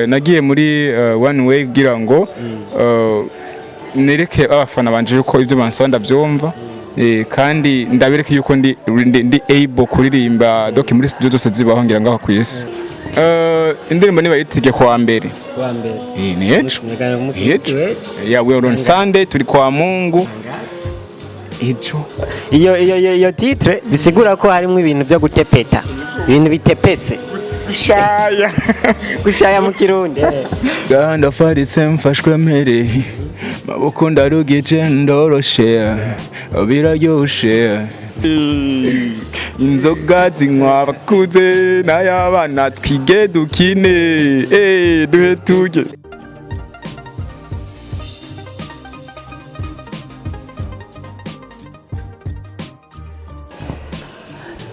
nagiye muri one way kugira ngo nereke abafana banje yuko ibyo bansaba ndabyumva kandi ndabereke yuko ndi able kuririmba doki muri studio zose zibaho ngira ngaho kwisi. Indirimbo niba yitige kwa mbere ni yejo ya we on Sunday turi kwa Mungu ijo iyo titre bisigura ko harimo ibintu byo gutepeta, ibintu bitepese gushaya mu kirundi ganda faritse mfashwe mere maboko ndarugije ndoroshe biraryoshe inzoga zinywa abakuze n'ayabana twige dukine duhe tujye.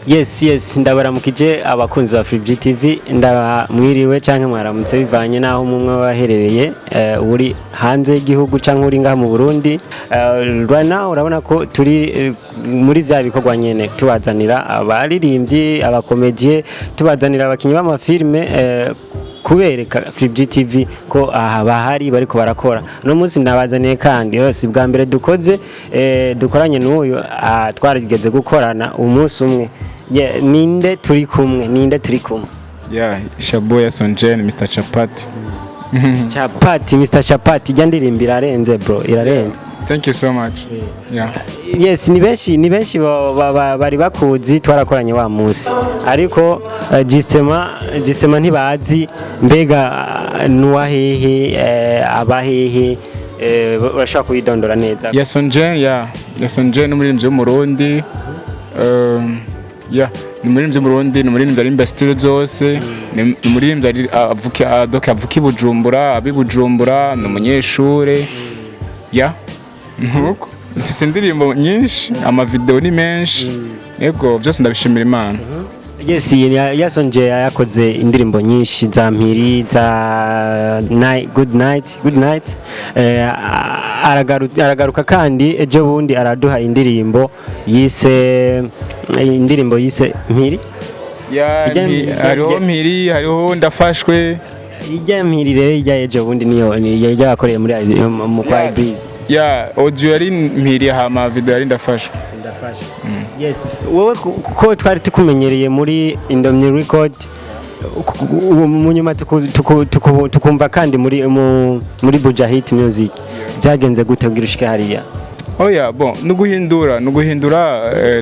Yes ndabaramukije abakunzi ba Free TV ndamwiriwe canke mwaramutse bivanye naho mumwe waherereye uri hanze y'igihugu canke uri ngaha mu Burundi. Right now urabona ko turi muri vya bikorwa nyene tubazanira abaririmbyi abakomedie tubazanira abakinyi b'amafilme kubereka Free TV ko aha bahari bariko barakora. No munsi nabazaniye kandi yose bwa mbere dukoranye n'uyu twarigeze gukorana umunsi umwe. Ninde turi kumwe Shabo ya Sonjen Mr Chapati Mr Chapati jya ndirimba irarenze bro irarenze. Thank you so much. Yes ni benshi bari bakuzi twarakoranye wa munsi ariko gisema ntibazi mbega nuwahehe abahehe urashaka kubidondora neza. Ya Sonjen umuririmbyi w'umurundi ni umuririmbyi w'umurundi, ni umuririmbyi ari studio zose, ni umuririmbyi avuka i Bujumbura, abi Bujumbura, ni umunyeshure. Nkuko mfise indirimbo nyinshi, amavideo ni menshi, yego byose ndabishimira Imana. Yes Sonje yakoze indirimbo nyinshi za mpiri za good night aragaruka kandi ejo bundi araduha indirimbo yise mpiri hariho mpiri hariho ndafashwe. Ijya mpiri rero ijya ejo bundi niyo yakoreye muri mu kwa Breeze audio yari mpiri hama video yari ndafashwe. Yes wowe ko twari tukumenyereye muri Indomie Record munyuma tukumva kandi muri Buja Hit Music byagenze gute kugira ushike hariya? Bon nuguhindura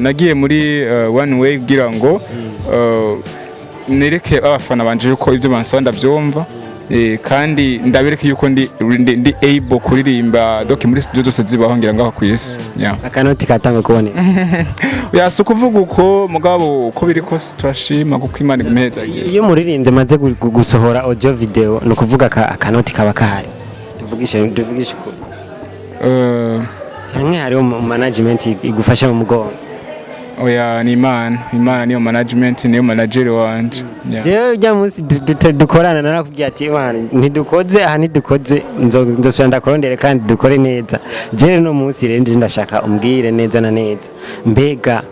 nagiye muri one way kugira ngo nereke abafana banje yuko ibyo bansaba ndabyumva kandi ndabereke yuko ndi able kuririmba doki muri studio zose zibaho ngira ngaho kwisi. Akanoti katanga kubone yase kuvuga uko mugabo uko biri kose turashima kuko Imana imeza. Iyo muririmbye maze gusohora audio video no kuvuga akanoti kaba kahari tuvugishe uko cyane hariho management igufasha mu mugongo. Ni Imana niyo management niyo manager wanje. Je ujya munsi dukorana narakubwiye ati Imana ntidukoze nzosubira ndakurondere kandi dukore neza. Je no munsi rende ndashaka umbwire neza na neza mbega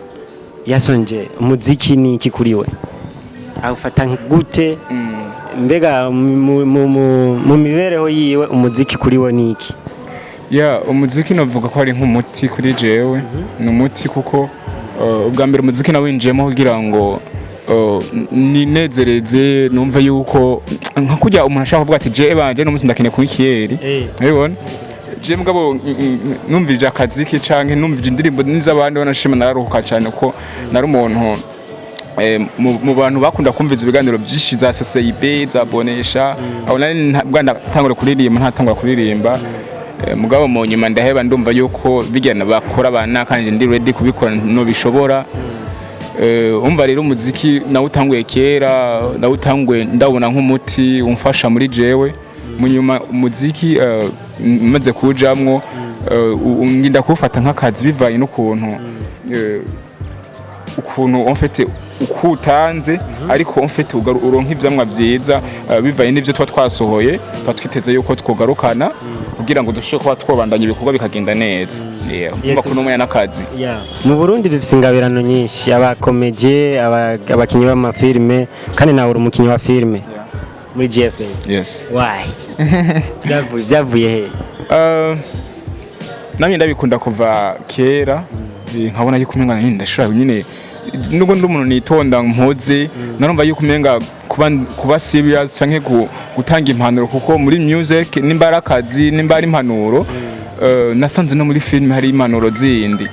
Sonje umuziki ni iki kuri we awufata gute mbega mu mibereho yiwe umuziki kuri we ni iki? Umuziki navuga ko ari nk'umuti kuri jewe. Ni umuti kuko ubwa mbere umuziki nawinjiyemo kugira ngo ninezereze numve yuko nka kujya umuntu ashaka kuvuga ati je banje no munsi ndakeneye kuba ikiyeri urabibona je mugabo numvije akaziki canke numvije indirimbo n'izabandi banashima nararuhuka cyane ko nari umuntu mu bantu bakunda kumviza ibiganiro byinshi za CCIB za bonesha aho nari ntatangura kuririmba mugabo mu nyuma ndaheba ndumva yuko bigena bakora abana kandi ndi ready kubikora no bishobora. Umva rero umuziki nawutanguye kera nawutanguye ndabona nk'umuti umfasha muri jewe. Mu nyuma umuziki maze kujamwo nginda kufata nk'akazi bivanye n'ukuntu en fait ukutanze ariko en fait uronka ivyamwa vyiza bivanye n'ivyo twasohoye twiteze yuko twogarukana kugira ngo dushobore kuba twobandanya ibikorwa bikagenda neza. Makuru n'umwe n'akazi. Mu Burundi dufise ingabirano nyinshi abakomedie abakinyi b'amafilme kandi nawe uri umukinyi wa filme. muri GFS. Yes. Why? Byavuye he? Namwe ndabikunda kuva kera nkabona yuko umenga ndashobora nyine nubwo ndi umuntu nitonda mpoze narumva yuko umenga kuba serious canke gutanga impanuro kuko muri music nimbarakazi nimbara impanuro nasanze no muri film hari impanuro zindi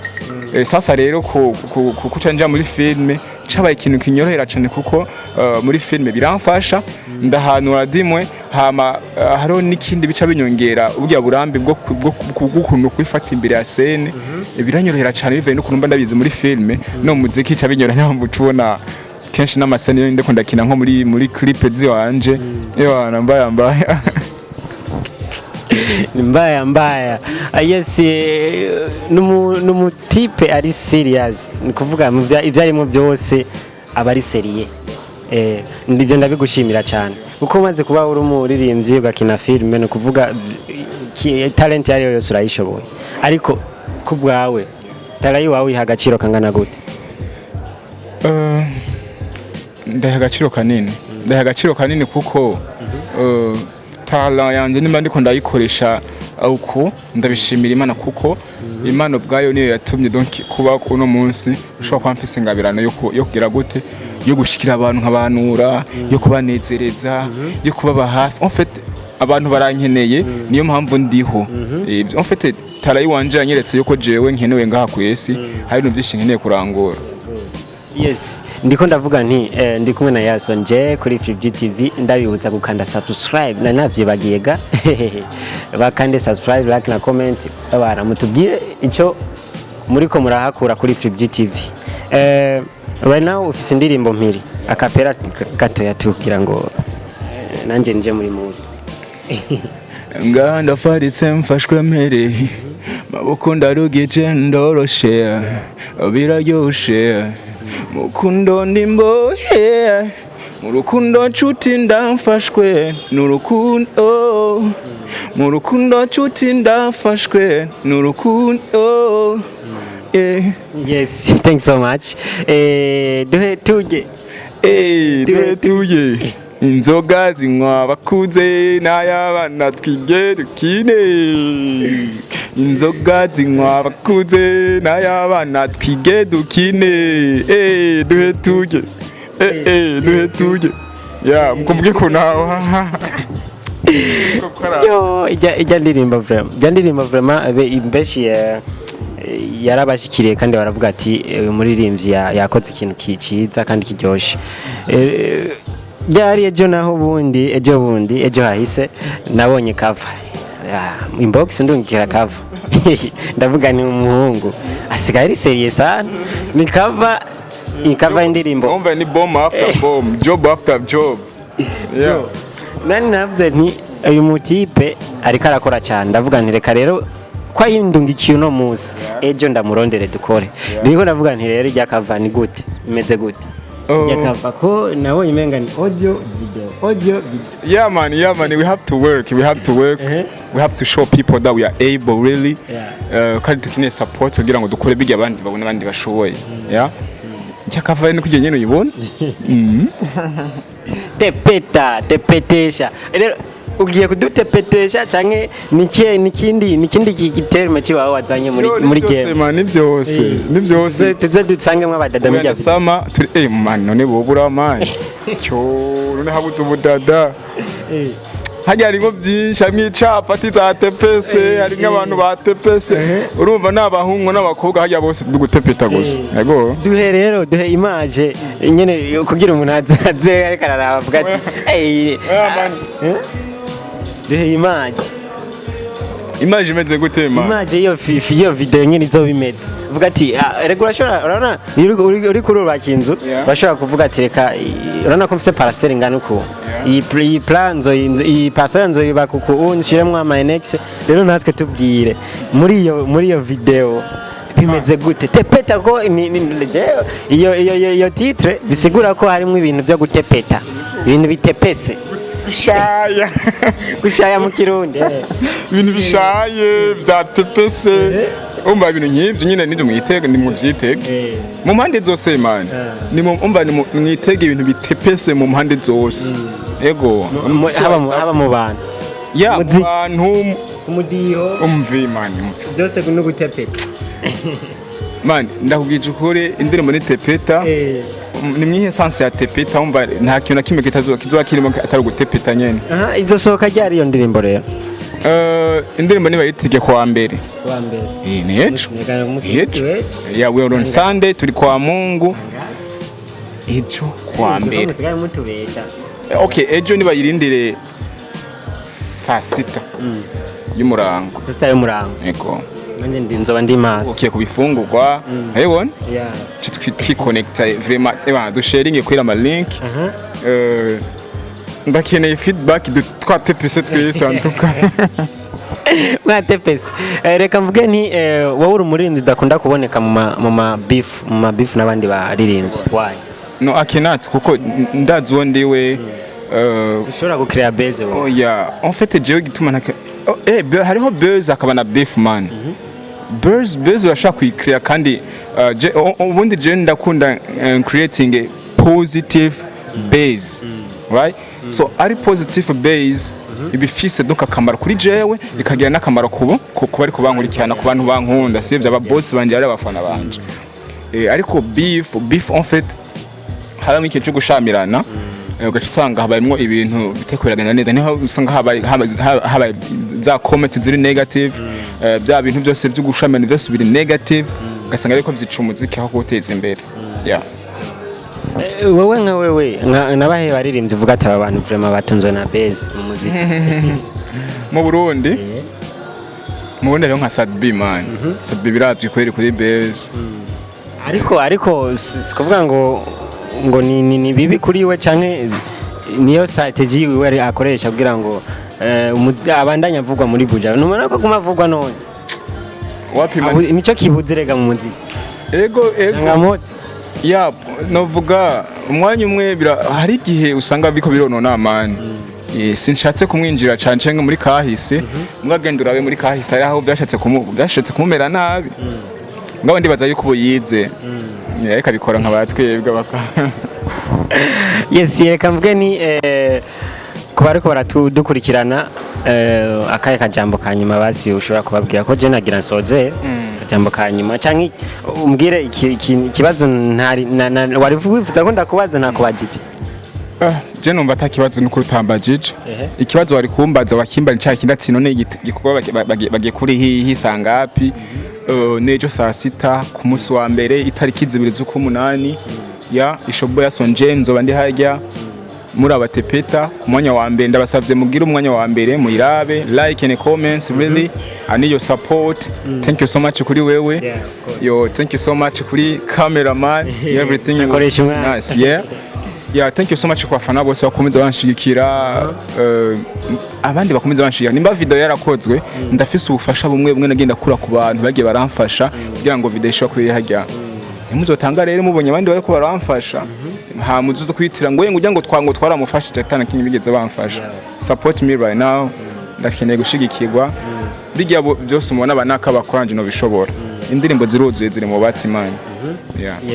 sasa rero kuca nja muri film cabaye ikintu kinyorohera cyane kuko muri film biramfasha ndahanura dimwe hama haro n'ikindi bica binyongera ubya burambe bwo gukuntu kwifata imbere ya scene biranyorohera cyane bivuye no kunumba ndabizi muri film no muziki ca binyora ntamvu tubona kenshi n'amasene yo ndiko ndakina nko muri clip ziwanje yo mbaya yes numutipe ari serious ni kuvuga ivyarimo byose aba ari seriye ndivyo ndabigushimira cyane uko maze kuba uri umuririmbyi ugakina filme no kuvuga talent yari yose urayishoboye ariko kubwawe talayi wawe iha agaciro kangana gute? Ndaha agaciro kanini kuko tala yanjye nimba ndiko ndayikoresha uko ndabishimira Imana kuko Imana ubwayo niyo yatumye donc kuba uno munsi ushobora kuba mfise ingabirano yo kugira gute yo gushikira abantu nkabanura yo kubanezereza yo kubaba hafi en fait abantu barankeneye niyo mpamvu ndiho en fait talayi wanje yanyeretse yuko jewe nkenewe ngaha ku isi hari no byinshi nkeneye kurangura. Yes, ndiko ndavuga nti ndi kumwe na Yason je kuri FreeGTV ndabibutsa gukanda subscribe na navyibagiye ga bakande subscribe like na comment abana mutubwire ico muriko murahakura kuri FreeGTV. Right now ufise indirimbo mpiri akapera gato yatugira ngo nanje nje muri mood nganda faritse mfashwe mere maboko ndarugeje ndoroshe biraryoshe mukundo ndimbohe murukundo nshuti ndamfashwe nurukundo murukundo nshuti ndamfashwe nurukundo. Yes, thanks so much. Duhe tuje inzoga zinywa abakuze n'ay'abana twige dukine inzoga zinywa abakuze n'ay'abana twige dukine duhe tuje ya mukumbuke ko nawe yo ijya ndirimba vraiment imbeshi yarabashikiriye kandi baravuga ati umuririmbyi yakoze ikintu kiciza kandi kiryoshe. Byari ejo bundi hahise nabonye cover inbox ndungikira cover ndavuga ni umuhungu asigaye ari serious sana ni cover indirimbo umva ni bomb after bomb job after job nani navuze nti uyu mutipe ariko arakora cyane ndavuga nti reka rero kwa yindungikiye no musi ejo ndamurondere dukore ndiko ndavuga nti rero ijya cover ni gute imeze gute yakava ko nabonye menga ni audio video. Yeah man, we have to work we have to show people that we are able really kandi tukine support kugira ngo dukore bijya abandi babone abandi bashoboye yakava ni kujye nyene uyibona tepetesha rero ugiye kudutepetesha canke nikindi giterme ciwawe wazanye muri game ni byose tuze dusangemo abadada mu bya sama turi man none bobura man cyo none habuze ubudada hajya ari ngo byinshi amwicapa za tepese hari nk'abantu ba tepese urumva nabahungu n'abakobwa hajya bose dugutepeta gusa yego duhe image nyene kugira umuntu aze ariko araravuga ati duhe image imeze gutema image iyo video nyine izo bimeze vuga ati rego urabona uri kurubaka inzu bashobora kuvuga ati reka urabona ko mfite parcelle ngana uko iyi parcelle nzo yubaka uko unshiremo ama annex rero natwe tubwire muri iyo video bimeze gute tepeta ko iyo titre bisigura ko harimo ibintu byo gutepeta ibintu bitepese gushaya mu kirundi ibintu bishaye bya tepese umva ibintu nk'ibyo nyine nibyo mwitega ni mu byitege mu mpande zose man ni umva ni mwitega ibintu bitepese mu mpande zose ego haba mu bantu ya mu bantu umudiyo umvi mani byose no gutepeta mani ndakubwije ukuri indirimbo ni tepeta ni mwihe sanse ya tepeta umva nta kintu na kimwe kizoba kirimo atari gutepeta nyene izo sohoka ryari iyo ndirimbo rero indirimbo niba yitige kwa mbere ni ejo ya we on Sunday turi kwa Mungu ejo kwa mbere okay ejo niba yirindire saa sita y'umurango ego nanje ndinzoba ndi maso ukiye kubifungurwa ayibona twiconnecta vraiment dusharinge kuri ama link ndakeneye feedback de 3 TPC twese antuka mwa TPC reka mvuge nti wowe uri umuririmbyi udakunda kuboneka mu ma beef n'abandi baririmbyi why no I cannot kuko ndazi uwo ndiwe ushobora gukrea base wowe yeah en fait jewe gituma ntaka hariho beuse akaba na beef man beuse urashaka kuyikrea kandi ubundi je ndakunda creating a positive base right so ari positive base ibifise donc akamaro kuri jewe ikagira n'akamaro kubo bari kubankurikirana ku bantu bankunda sivyo aba boss banje ari abafana banje ariko beef en fait haramo ikintu cyo gushamirana ugacitsanga habayemo ibintu bitekwiragana neza niho usanga habaye za comment ziri negative bya bintu byose byo gushamirana byose biri negative ugasanga ariko byica umuziki aho guteza imbere yeah wowe nka wewe nabahe baririmbye uvuga ati aba bantu vraiment batunzwe na base mu muziki mu Burundi rero nka Sadbi man Sadbi birazwi kweri kuri base ariko sikuvuga ngo ni bibi kuri we canke niyo strategy we akoresha kugira ngo abandanya avugwa muri buja numara ko kumavugwa none wapima nico kibuzirega mu muziki ego ya novuga umwanya umwe hari igihe usanga biko bironona amani sinshatse kumwinjira canje muri kahise mwagenda urabe muri kahise ari aho byashatse kumumera nabi ngabo ndibaza yuko ubuyize reka bikora nk'abatwebwe baka yes reka mvuge ni kuba ariko baratudukurikirana akaye kajambo kanyuma basi ushobora kubabwira ko je nagira nsoze kajambo kanyuma canke umbwire ikibazo wari wifuza ko ndakubaza nakubajije je numva atakibazo nuko utambajije ikibazo wari kumbaza wakimbara cya kindati none igikorwa bagiye kuri hisangapi nejo saa sita ku munsi wa mbere itariki 2 z'ukumunani ya ishobora sonje nzoba ndi harya muri abatepeta ku mwanya wa mbere ndabasavye mugira umwanya wa mbere muyirabe like and comments really I need your support thank you so much kuri wewe thank you so much kuri cameraman everything nice yeah thank you so much kwa fana bose bakomeza banshigikira abandi bakomeza banshigikira nimba video yarakozwe ndafise ubufasha bumwe nagenda kura ku bantu bagiye baramfasha kugira ngo video ishobora kuri hajya nimuzotanga rero mubonye abandi bariko baramfasha nta muzo kwitira ngo ujya ngo twaramufashije atana kinyi bigeze bamfasha support me right now ndakeneye gushigikirwa bijya byose mubona abanaka bakoranje no bishobora indirimbo ziruzuye ziri mu batsi man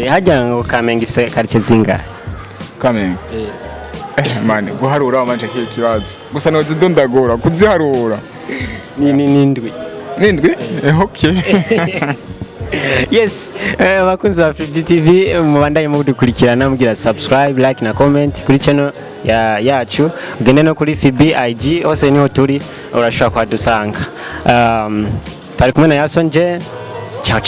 hajya ngo Kamenge ifise quartier zinga Kamenge man guharura amanje kibazo gusa no zidondagora kuziharura nindwi okay yes bakunzi ba Free TV mubandanye mudukurikirana mugira subscribe like na comment kuri channel yacu ugende no kuri FB IG hose niho turi urashobora kwadusanga tari kumwe na Yason je ciao